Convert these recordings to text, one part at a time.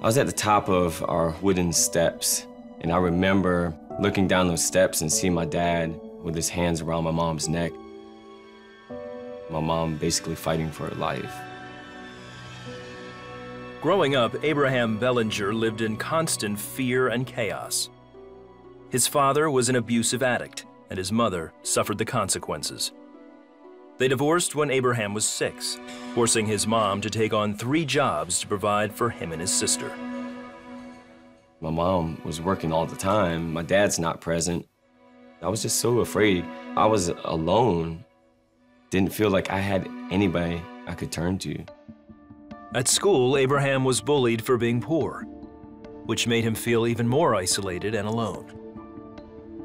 I was at the top of our wooden steps, and I remember looking down those steps and seeing my dad with his hands around my mom's neck. My mom basically fighting for her life. Growing up, Abraham Bellinger lived in constant fear and chaos. His father was an abusive addict, and his mother suffered the consequences. They divorced when Abraham was 6, forcing his mom to take on 3 jobs to provide for him and his sister. My mom was working all the time. My dad's not present. I was just so afraid. I was alone. Didn't feel like I had anybody I could turn to. At school, Abraham was bullied for being poor, which made him feel even more isolated and alone.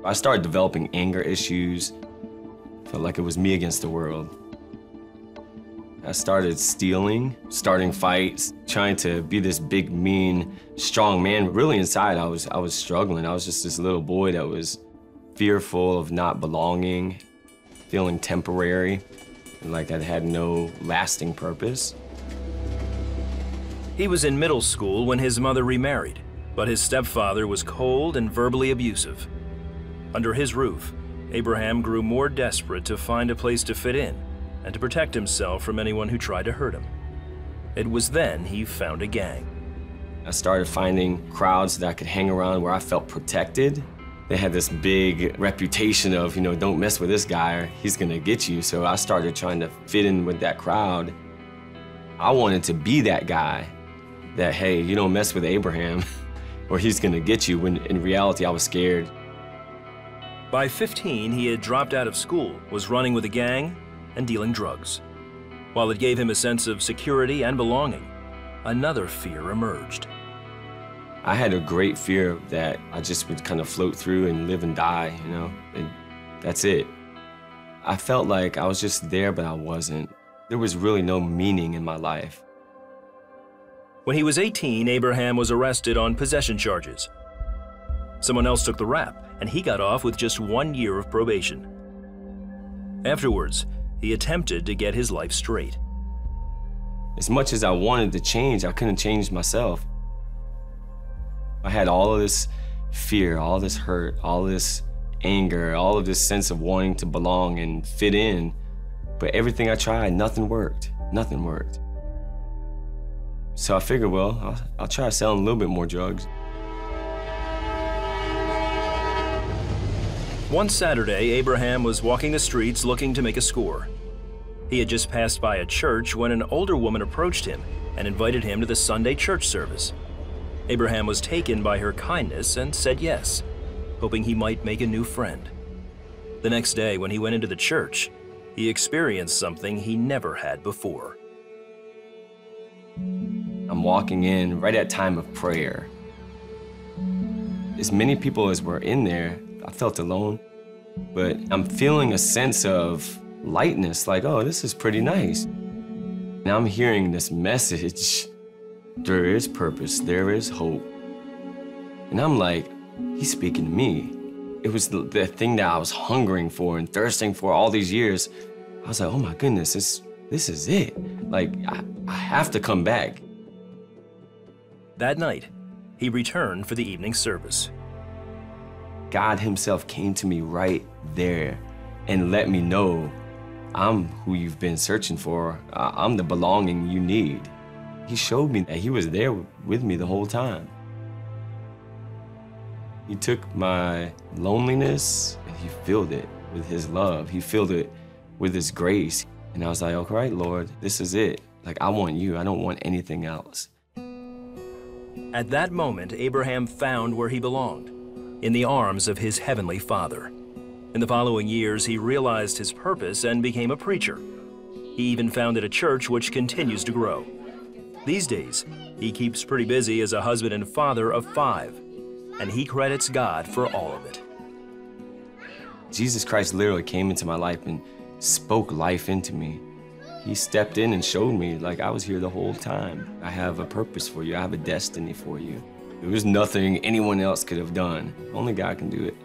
I started developing anger issues. Felt like it was me against the world. I started stealing, starting fights, trying to be this big, mean, strong man. Really inside, I was struggling. I was just this little boy that was fearful of not belonging, feeling temporary, and like I had no lasting purpose. He was in middle school when his mother remarried, but his stepfather was cold and verbally abusive. Under his roof, Abraham grew more desperate to find a place to fit in and to protect himself from anyone who tried to hurt him. It was then he found a gang. I started finding crowds that I could hang around where I felt protected. They had this big reputation of, don't mess with this guy or he's gonna get you. So I started trying to fit in with that crowd. I wanted to be that guy that, hey, you don't mess with Abraham or he's gonna get you, when in reality I was scared. By 15, he had dropped out of school, was running with a gang, and dealing drugs. While it gave him a sense of security and belonging, another fear emerged. I had a great fear that I just would kind of float through and live and die, and that's it. I felt like I was just there, but I wasn't. There was really no meaning in my life. When he was 18, Abraham was arrested on possession charges. Someone else took the rap, and he got off with just 1 year of probation. Afterwards, he attempted to get his life straight. As much as I wanted to change, I couldn't change myself. I had all of this fear, all this hurt, all this anger, all of this sense of wanting to belong and fit in. But everything I tried, nothing worked. Nothing worked. So I figured, well, I'll try selling a little bit more drugs. One Saturday, Abraham was walking the streets looking to make a score. He had just passed by a church when an older woman approached him and invited him to the Sunday church service. Abraham was taken by her kindness and said yes, hoping he might make a new friend. The next day, when he went into the church, he experienced something he never had before. I'm walking in right at time of prayer. As many people as were in there, I felt alone, but I'm feeling a sense of lightness, like, oh, this is pretty nice. Now I'm hearing this message, there is purpose, there is hope. And I'm like, he's speaking to me. It was the thing that I was hungering for and thirsting for all these years. I was like, oh my goodness, this is it. Like, I have to come back. That night, he returned for the evening service. God himself came to me right there and let me know I'm who you've been searching for. I'm the belonging you need. He showed me that he was there with me the whole time. He took my loneliness and he filled it with his love. He filled it with his grace. And I was like, all right, Lord, this is it. Like, I want you. I don't want anything else. At that moment, Abraham found where he belonged, in the arms of his heavenly Father. In the following years, he realized his purpose and became a preacher. He even founded a church which continues to grow. These days, he keeps pretty busy as a husband and father of 5, and he credits God for all of it. Jesus Christ literally came into my life and spoke life into me. He stepped in and showed me, like, I was here the whole time. I have a purpose for you. I have a destiny for you. There was nothing anyone else could have done. Only God can do it.